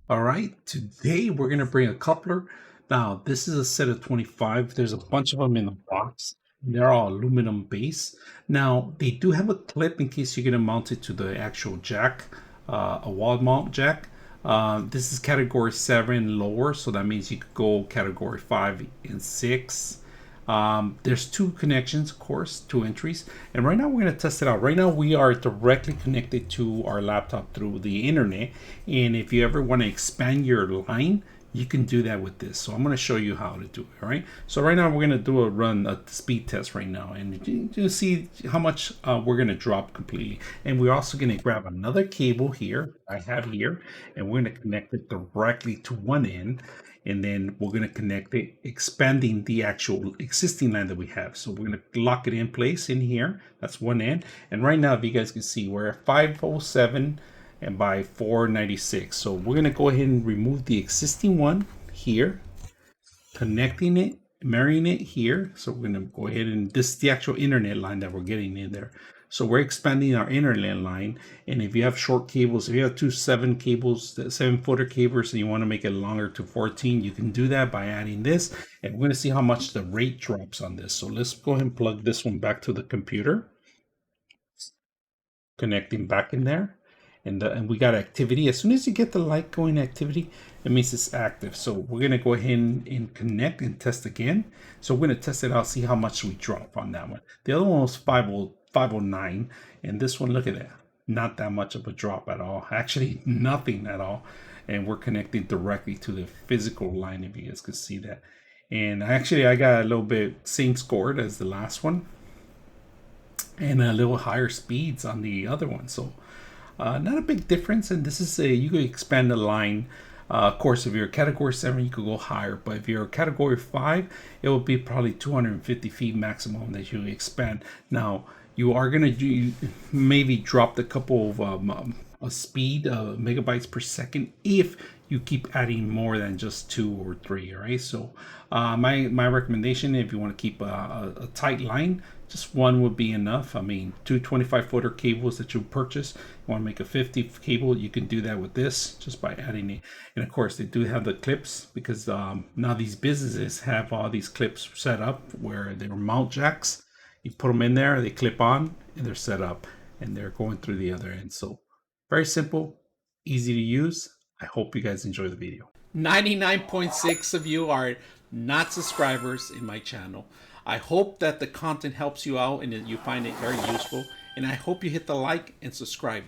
All right, today we're going to bring a coupler. Now, this is a set of 25. There's a bunch of them in the box. They're all aluminum base. Now, they do have a clip in case you're going to mount it to the actual jack, a wall mount jack. This is category 7 lower, so that means you could go category 5 and 6. There's two connections, of course, two entries. And right now we're going to test it out. Right now we are directly connected to our laptop through the internet. And if you ever want to expand your line, you can do that with this. So I'm going to show you how to do it. All right. So right now we're going to do a speed test right now. And you see how much we're going to drop completely. And we're also going to grab another cable here I have here. And we're going to connect it directly to one end, and then we're going to connect it, expanding the actual existing line that we have. So we're going to lock it in place in here. That's one end. And right now, if you guys can see, we're at 507 and by 496. So we're going to go ahead and remove the existing one here, connecting it, marrying it here. So we're going to go ahead and this is the actual internet line that we're getting in there. So we're expanding our internet line. And if you have short cables, if you have two 7-footer cables, and you want to make it longer to 14, you can do that by adding this. And we're going to see how much the rate drops on this. So let's go ahead and plug this one back to the computer. Connecting back in there. And we got activity. As soon as you get the light going activity, it means it's active. So we're going to go ahead and connect and test again. So we're going to test it out, see how much we drop on that one. The other one was 509. And this one, look at that. Not that much of a drop at all. Actually, nothing at all. And we're connecting directly to the physical line, if you guys could see that. And actually, I got a little bit same scored as the last one. And a little higher speeds on the other one. So not a big difference, and this is you could expand the line. Of course, if you're a category 7, you could go higher, but if you're a category 5, it will be probably 250 feet maximum that you expand. Now, you are going to maybe drop the couple of speed megabytes per second if you keep adding more than just 2 or 3. All right, so my recommendation, if you want to keep a tight line, just one would be enough. I mean, two 25-footer cables that you purchase. You want to make a 50 cable, you can do that with this just by adding it. And of course, they do have the clips because now these businesses have all these clips set up where they're mount jacks. You put them in there, they clip on, and they're set up, and they're going through the other end. So very simple, easy to use. I hope you guys enjoy the video. 99.6 of you are not subscribers in my channel. I hope that the content helps you out and that you find it very useful. And I hope you hit the like and subscribe.